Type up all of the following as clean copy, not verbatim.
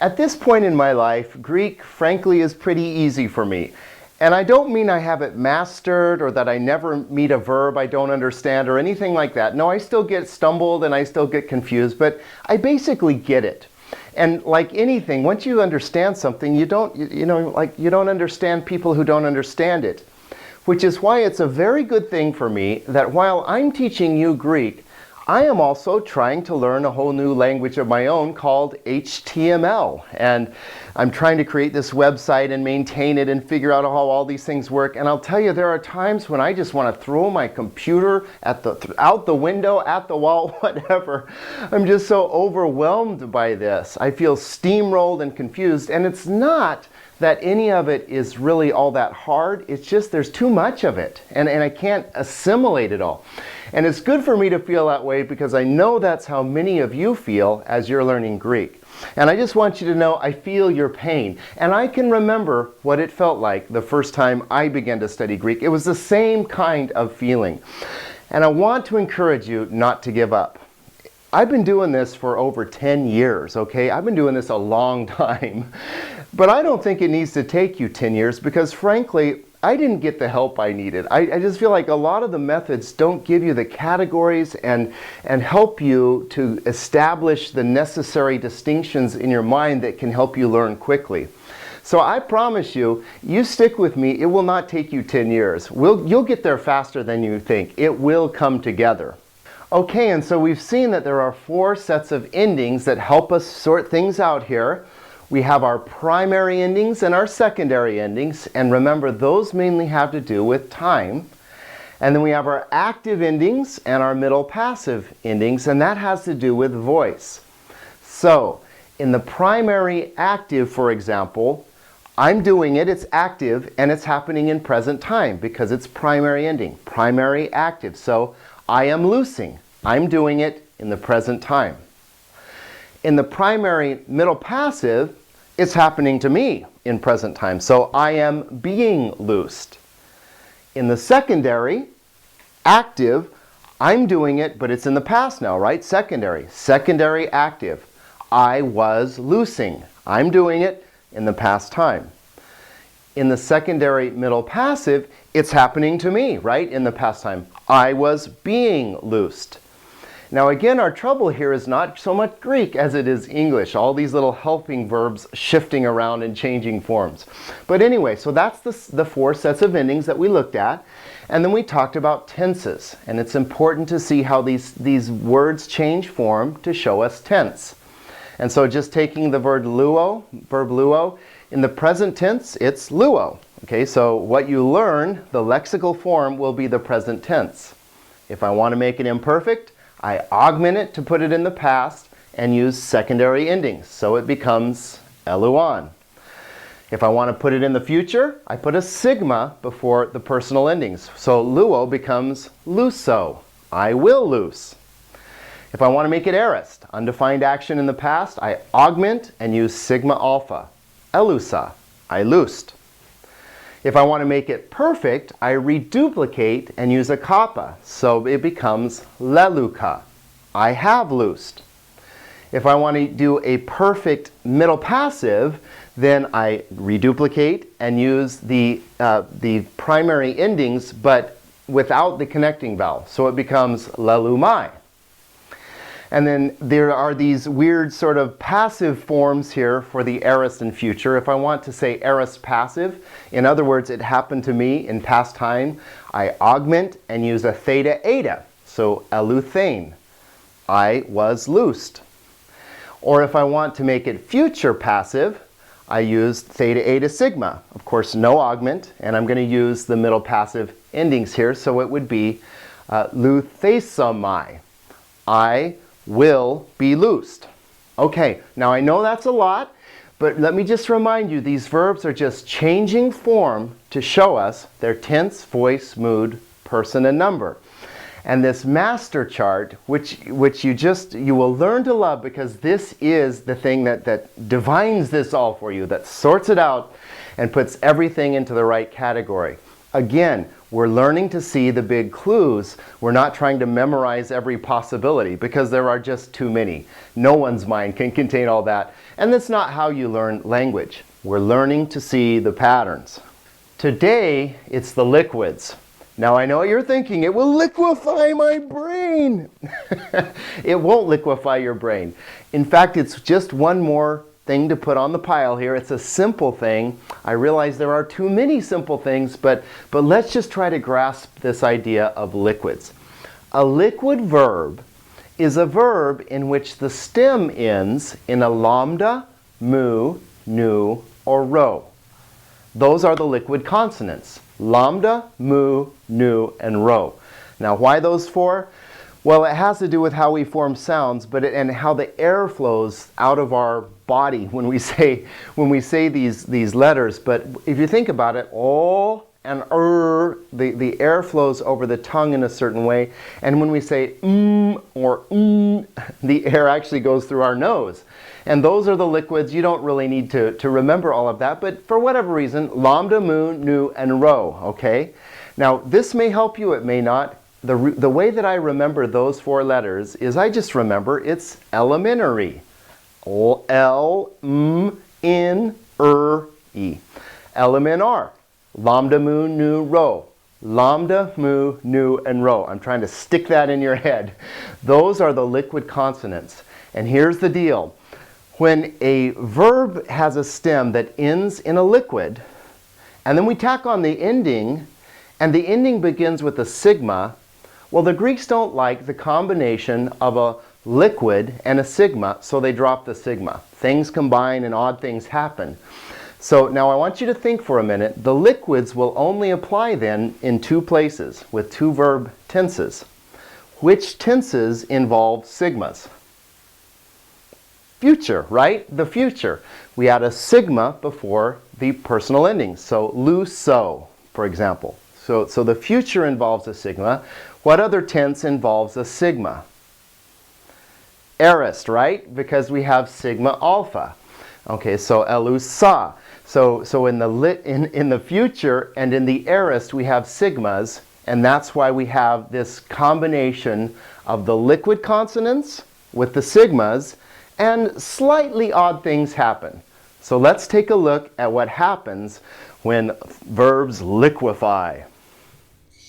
At this point in my life, Greek, frankly, is pretty easy for me. And I don't mean I have it mastered or that I never meet a verb I don't understand or anything like that. No, I still get stumbled and I still get confused, but I basically get it. And like anything, once you understand something, you don't understand people who don't understand it. Which is why it's a very good thing for me that while I'm teaching you Greek, I am also trying to learn a whole new language of my own called HTML. And I'm trying to create this website and maintain it and figure out how all these things work. And I'll tell you, there are times when I just want to throw my computer out the window, at the wall, whatever. I'm just so overwhelmed by this. I feel steamrolled and confused. And it's not that any of it is really all that hard. It's just there's too much of it. And I can't assimilate it all. And it's good for me to feel that way because I know that's how many of you feel as you're learning Greek. And I just want you to know I feel your pain. And I can remember what it felt like the first time I began to study Greek. It was the same kind of feeling. And I want to encourage you not to give up. I've been doing this for over 10 years, okay? I've been doing this a long time. But I don't think it needs to take you 10 years because frankly, I didn't get the help I needed. I just feel like a lot of the methods don't give you the categories and help you to establish the necessary distinctions in your mind that can help you learn quickly. So I promise you, you stick with me, it will not take you 10 years. You'll get there faster than you think. It will come together. Okay, and so we've seen that there are 4 sets of endings that help us sort things out here. We have our primary endings and our secondary endings, and remember those mainly have to do with time. And then we have our active endings and our middle passive endings, and that has to do with voice. So in the primary active, for example, I'm doing it, it's active, and it's happening in present time because it's primary ending, primary active. So I am loosing, I'm doing it in the present time. In the primary middle passive, it's happening to me in present time. So I am being loosed. In the secondary, active, I'm doing it, but it's in the past now, right? Secondary. Secondary active. I was loosing. I'm doing it in the past time. In the secondary middle passive, it's happening to me, right? In the past time. I was being loosed. Now again, our trouble here is not so much Greek as it is English. All these little helping verbs shifting around and changing forms. But anyway, so that's the 4 sets of endings that we looked at. And then we talked about tenses. And it's important to see how these words change form to show us tense. And so just taking the verb luo, in the present tense, it's luo. Okay, so what you learn, the lexical form will be the present tense. If I want to make it imperfect, I augment it to put it in the past and use secondary endings. So it becomes eluon. If I want to put it in the future, I put a sigma before the personal endings. So luo becomes luso. I will loose. If I want to make it aorist, undefined action in the past, I augment and use sigma alpha. Elusa. I loosed. If I want to make it perfect, I reduplicate and use a kappa, so it becomes leluka. I have loosed. If I want to do a perfect middle passive, then I reduplicate and use the primary endings, but without the connecting vowel, so it becomes lelumai. And then there are these weird sort of passive forms here for the aorist and future. If I want to say aorist passive, in other words, it happened to me in past time, I augment and use a theta eta. So eluthane. I was loosed. Or if I want to make it future passive, I use theta eta sigma. Of course, no augment, and I'm going to use the middle passive endings here, so it would be luthesamai. I will be loosed. Okay, now I know that's a lot, but let me just remind you, these verbs are just changing form to show us their tense, voice, mood, person, and number. And this master chart, which you will learn to love because this is the thing that divines this all for you, that sorts it out and puts everything into the right category. Again, we're learning to see the big clues. We're not trying to memorize every possibility because there are just too many. No one's mind can contain all that. And that's not how you learn language. We're learning to see the patterns. Today, it's the liquids. Now I know what you're thinking, it will liquefy my brain. It won't liquefy your brain. In fact, it's just one more thing to put on the pile here. It's a simple thing. I realize there are too many simple things, but let's just try to grasp this idea of liquids. A liquid verb is a verb in which the stem ends in a lambda, mu, nu, or rho. Those are the liquid consonants. Lambda, mu, nu, and rho. Now why those four? Well, it has to do with how we form sounds, and how the air flows out of our body when we say these letters. But if you think about it, o and the air flows over the tongue in a certain way. And when we say or the air actually goes through our nose. And those are the liquids. You don't really need to remember all of that, but for whatever reason, lambda, mu, nu, and rho, okay? Now, this may help you, it may not. The way that I remember those four letters is I just remember it's elementary. L, M, N, E. Elementar. Lambda, mu, nu, rho. Lambda, mu, nu, and rho. I'm trying to stick that in your head. Those are the liquid consonants. And here's the deal. When a verb has a stem that ends in a liquid, and then we tack on the ending, and the ending begins with a sigma, well, the Greeks don't like the combination of a liquid and a sigma, so they drop the sigma. Things combine and odd things happen. So now I want you to think for a minute. The liquids will only apply then in two places with two verb tenses. Which tenses involve sigmas? Future, right? The future. We add a sigma before the personal endings. So lu, so, for example. So the future involves a sigma. What other tense involves a sigma? Aorist, right? Because we have sigma alpha. Okay, so elu sa. So in the future and in the aorist we have sigmas, and that's why we have this combination of the liquid consonants with the sigmas, and slightly odd things happen. So let's take a look at what happens when verbs liquefy.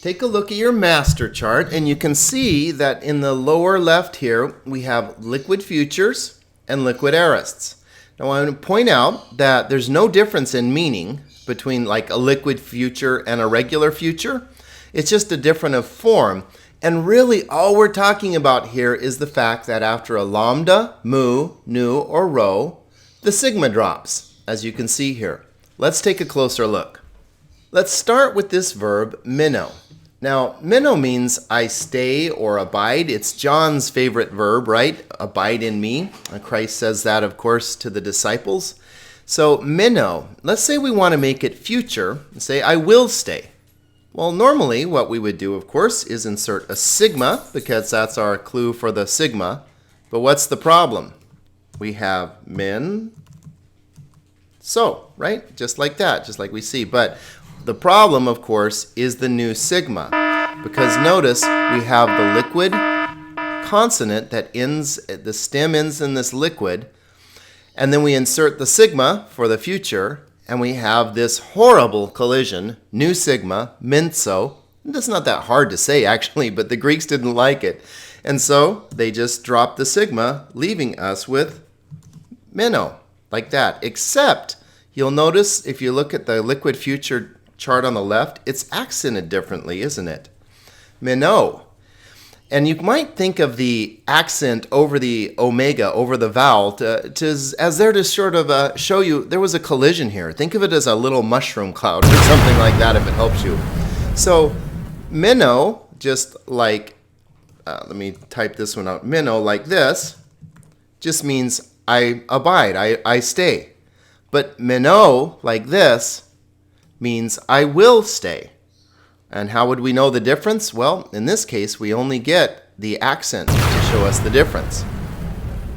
Take a look at your master chart, and you can see that in the lower left here we have liquid futures and liquid aorists. Now I want to point out that there's no difference in meaning between like a liquid future and a regular future. It's just a difference of form. And really all we're talking about here is the fact that after a lambda, mu, nu, or rho, the sigma drops, as you can see here. Let's take a closer look. Let's start with this verb, minnow. Now, minnow means I stay or abide. It's John's favorite verb, right? Abide in me. Christ says that, of course, to the disciples. So, minnow, let's say we want to make it future and say, I will stay. Well, normally what we would do, of course, is insert a sigma because that's our clue for the sigma. But what's the problem? We have min, so, right? Just like that, just like we see. But the problem, of course, is the new sigma. Because notice we have the liquid consonant that ends, the stem ends in this liquid. And then we insert the sigma for the future. And we have this horrible collision, new sigma, minso. That's not that hard to say, actually, but the Greeks didn't like it. And so they just dropped the sigma, leaving us with minnow, like that. Except, you'll notice if you look at the liquid future chart on the left, it's accented differently, isn't it? Minnow. And you might think of the accent over the omega, over the vowel, as there to sort of show you there was a collision here. Think of it as a little mushroom cloud or something like that if it helps you. So minnow, just like, let me type this one out. Minnow, like this, just means I abide, I stay. But minnow, like this, means I will stay. And how would we know the difference? Well, in this case, we only get the accent to show us the difference.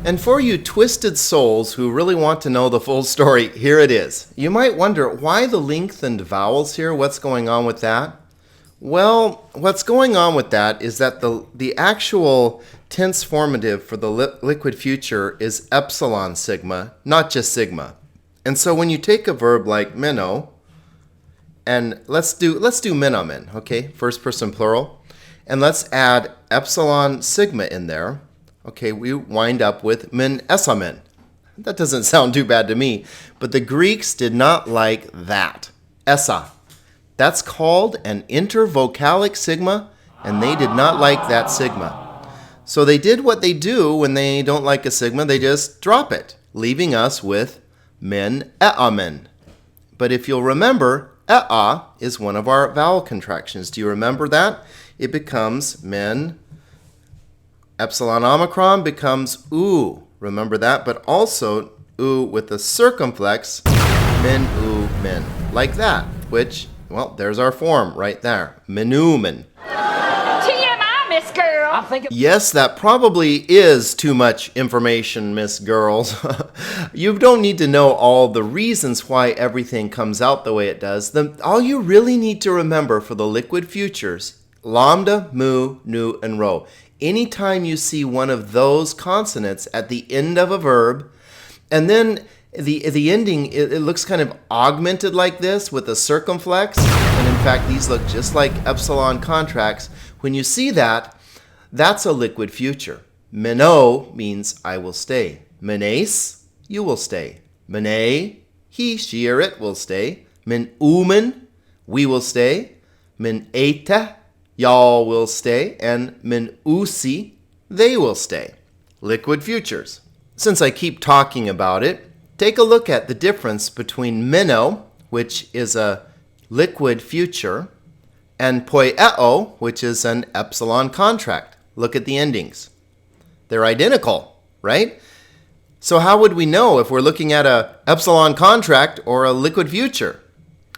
And for you twisted souls who really want to know the full story, here it is. You might wonder, why the lengthened vowels here? What's going on with that? Well, what's going on with that is that the actual tense formative for the liquid future is epsilon sigma, not just sigma. And so when you take a verb like minnow, and let's do minnomen, okay? First person plural. And let's add epsilon sigma in there. Okay, we wind up with min esamen. That doesn't sound too bad to me, but the Greeks did not like that. Esa. That's called an intervocalic sigma, and they did not like that sigma. So they did what they do when they don't like a sigma, they just drop it, leaving us with min eamen. But if you'll remember, ea is one of our vowel contractions. Do you remember that? It becomes min. Epsilon omicron becomes oo. Remember that? But also oo with the circumflex, min, oo, min. Like that, which, well, there's our form right there. Minumen. TMI, Miss Girl. Yes, that probably is too much information, Miss Girls. You don't need to know all the reasons why everything comes out the way it does. All you really need to remember for the liquid futures, lambda, mu, nu, and rho. Anytime you see one of those consonants at the end of a verb, and then the ending, it looks kind of augmented like this with a circumflex, and in fact these look just like epsilon contracts. When you see that, that's a liquid future. Meno means I will stay. Menes, you will stay. Mene, he, she, or it will stay. Min umen, we will stay. Min eta, y'all will stay. And min usi, they will stay. Liquid futures. Since I keep talking about it, take a look at the difference between meno, which is a liquid future, and poieo, which is an epsilon contract. Look at the endings. They're identical, right? So how would we know if we're looking at a epsilon contract or a liquid future?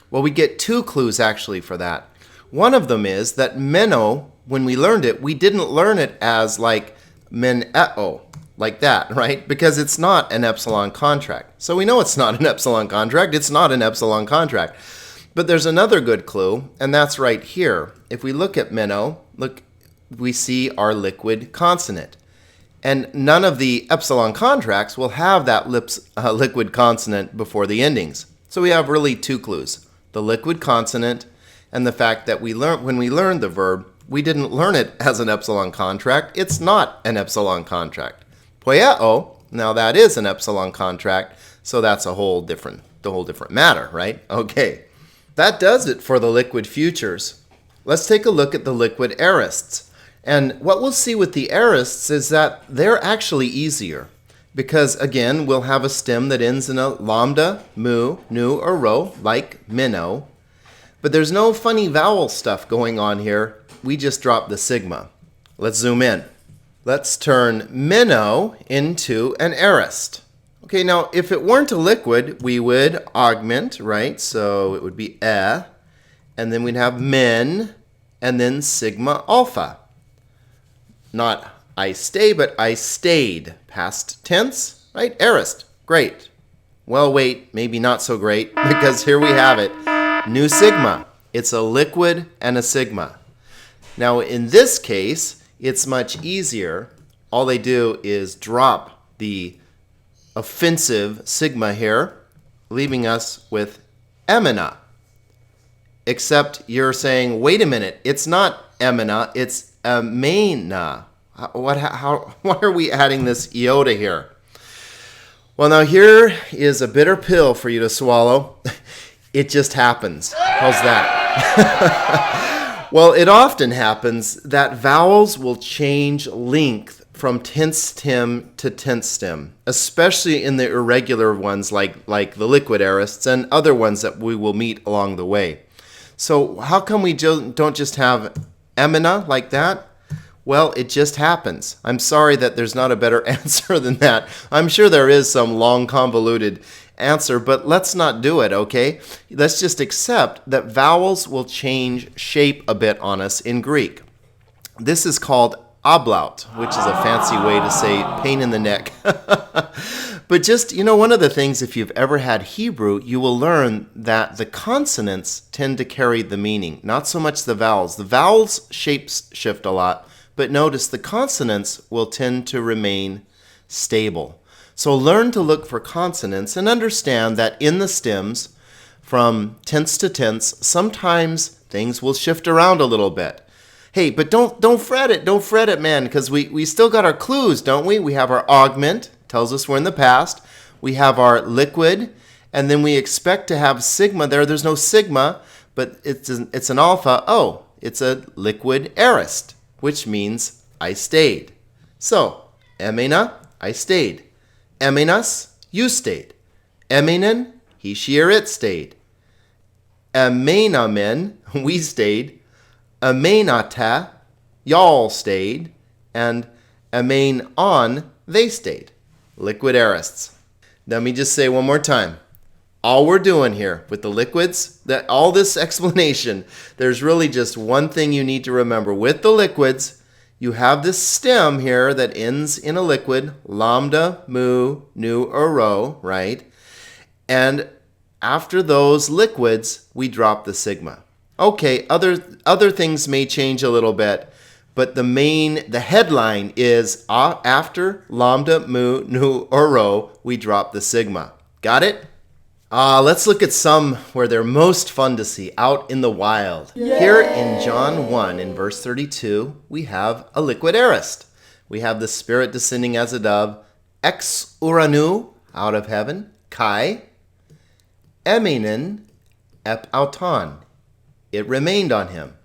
Well, we get two clues actually for that. One of them is that meno, when we learned it, we didn't learn it as like meneo, like that, right? Because it's not an epsilon contract. So we know it's not an epsilon contract. It's not an epsilon contract. But there's another good clue, and that's right here. If we look at meno, look, we see our liquid consonant. And none of the epsilon contracts will have that liquid consonant before the endings. So we have really two clues. The liquid consonant and the fact that when we learned the verb, we didn't learn it as an epsilon contract. It's not an epsilon contract. Poieo, now that is an epsilon contract, so that's the whole different matter, right? Okay, that does it for the liquid futures. Let's take a look at the liquid aorists. And what we'll see with the aorists is that they're actually easier because, again, we'll have a stem that ends in a lambda, mu, nu, or rho, like minnow. But there's no funny vowel stuff going on here. We just drop the sigma. Let's zoom in. Let's turn minnow into an aorist. Okay, now if it weren't a liquid, we would augment, right? So it would be and then we'd have min, and then sigma alpha. Not I stay, but I stayed. Past tense, right? Aorist. Great. Well, wait, maybe not so great, because here we have it. New sigma. It's a liquid and a sigma. Now, in this case, it's much easier. All they do is drop the offensive sigma here, leaving us with emina. Except you're saying, wait a minute, it's not emina, it's amena. Why are we adding this iota here? Well, now here is a bitter pill for you to swallow. It just happens. How's that? Well, it often happens that vowels will change length from tense stem to tense stem, especially in the irregular ones like the liquid aorists and other ones that we will meet along the way. So how come we don't just have emina like that? Well, it just happens. I'm sorry that there's not a better answer than that. I'm sure there is some long convoluted answer, but let's not do it, okay? Let's just accept that vowels will change shape a bit on us in Greek. This is called ablaut, which is a fancy way to say pain in the neck. But just, one of the things, if you've ever had Hebrew, you will learn that the consonants tend to carry the meaning, not so much the vowels. The vowels shapes shift a lot, but notice the consonants will tend to remain stable. So learn to look for consonants and understand that in the stems, from tense to tense, sometimes things will shift around a little bit. Hey, but don't fret it, man, because we still got our clues, don't we? We have our augment, tells us we're in the past. We have our liquid, and then we expect to have sigma there. There's no sigma, but it's an alpha. Oh, it's a liquid aorist, which means I stayed. So, emena, I stayed. Emenas, you stayed. Emenen, he, she, or it stayed. Amenamen, we stayed. Amenata, y'all stayed. And amen on, they stayed. Liquid aorists. Let me just say one more time. All we're doing here with the liquids, all this explanation, there's really just one thing you need to remember. With the liquids, you have this stem here that ends in a liquid, lambda, mu, nu, or rho, right? And after those liquids, we drop the sigma. Okay, other things may change a little bit, but the headline is after lambda, mu, nu, or rho, we drop the sigma. Got it? Let's look at some where they're most fun to see, out in the wild. Yay! Here in John 1, in verse 32, we have a liquid aorist. We have the Spirit descending as a dove, ex uranu, out of heaven, kai, emenen, ep auton. It remained on him.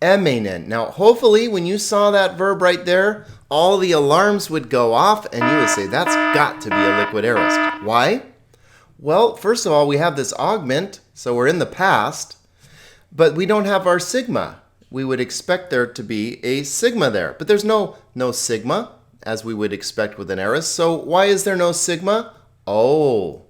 Emenen. Now, hopefully, when you saw that verb right there, all the alarms would go off, and you would say, that's got to be a liquid aorist. Why? Well, first of all, we have this augment, so we're in the past, but we don't have our sigma. We would expect there to be a sigma there, but there's no sigma, as we would expect with an aorist. So why is there no sigma? Oh,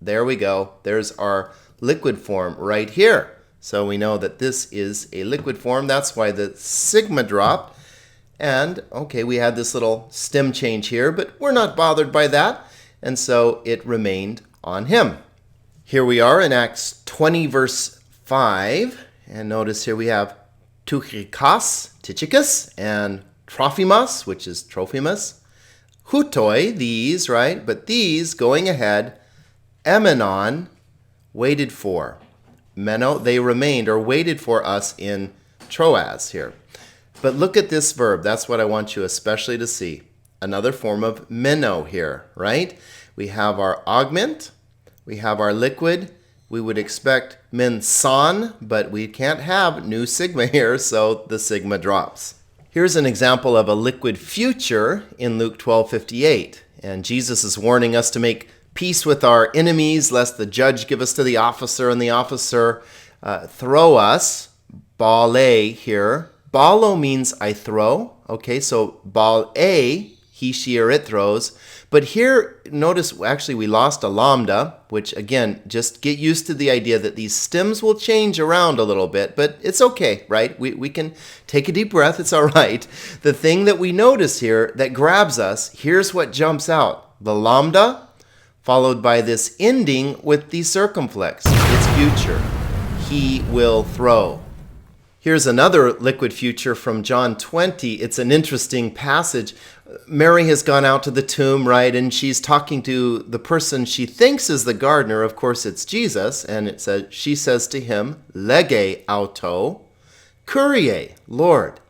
there we go. There's our liquid form right here. So we know that this is a liquid form. That's why the sigma dropped. And, okay, we had this little stem change here, but we're not bothered by that. And so it remained on him. Here we are in Acts 20, verse 5. And notice here we have Tychicus, and Trophimus, which is Trophimus. Hutoi, these, right? But these, going ahead, Emenon, waited for. Meno, they remained or waited for us in Troas here. But look at this verb. That's what I want you especially to see. Another form of meno here, right? We have our augment. We have our liquid. We would expect menson, but we can't have new sigma here, so the sigma drops. Here's an example of a liquid future in Luke 12:58. And Jesus is warning us to make peace with our enemies, lest the judge give us to the officer, and the officer throw us. Bale here. Balo means I throw. Okay, so bale, he, she, or it throws. But here, notice, actually, we lost a lambda, which, again, just get used to the idea that these stems will change around a little bit, but it's okay, right? We can take a deep breath. It's all right. The thing that we notice here that grabs us, here's what jumps out. The lambda, followed by this ending with the circumflex. It's future. He will throw. Here's another liquid future from John 20. It's an interesting passage. Mary has gone out to the tomb, right? And she's talking to the person she thinks is the gardener. Of course, it's Jesus. And it says, she says to him, lege auto, Kyrie, Lord,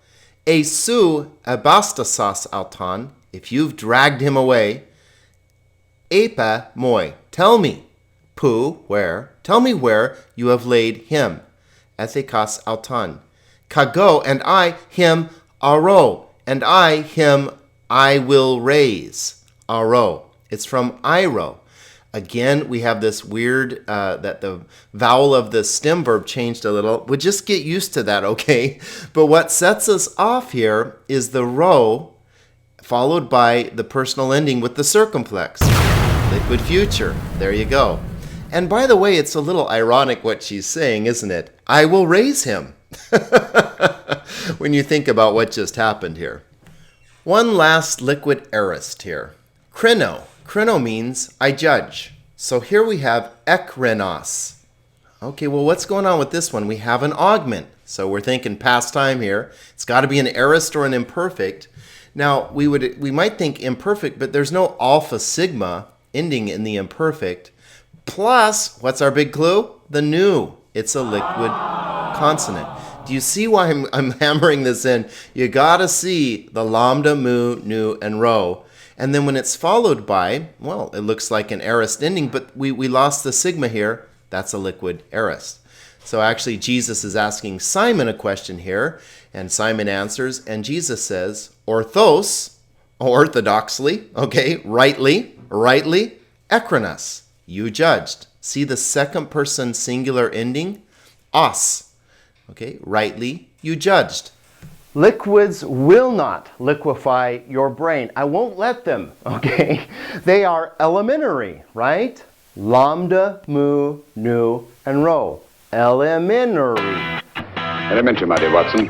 esu abastasas auton, if you've dragged him away, epa moi, tell me, pu, where, tell me where you have laid him. Ethekas auton. Kago, and I, him, aro, and I, him, I will raise. Aro. It's from iro. Again, we have this weird, that the vowel of the stem verb changed a little. We'll just get used to that, okay? But what sets us off here is the ro, followed by the personal ending with the circumflex. Liquid future. There you go. And by the way, it's a little ironic what she's saying, isn't it? I will raise him. When you think about what just happened here. One last liquid aorist here. Krino. Krino means I judge. So here we have ekrenos. Okay, well, what's going on with this one? We have an augment. So we're thinking past time here. It's got to be an aorist or an imperfect. Now, we might think imperfect, but there's no alpha sigma ending in the imperfect. Plus, what's our big clue? The nu. It's a liquid consonant. Do you see why I'm hammering this in? You got to see the lambda, mu, nu, and rho. And then when it's followed by, well, it looks like an aorist ending, but we lost the sigma here. That's a liquid aorist. So actually, Jesus is asking Simon a question here, and Simon answers, and Jesus says, orthos, orthodoxly, okay, rightly, ekronos, you judged. See the second person singular ending? Os, okay, rightly, you judged. Liquids will not liquefy your brain. I won't let them, okay? They are elementary, right? Lambda, mu, nu, and rho. Elementary. Elementary, my dear Watson.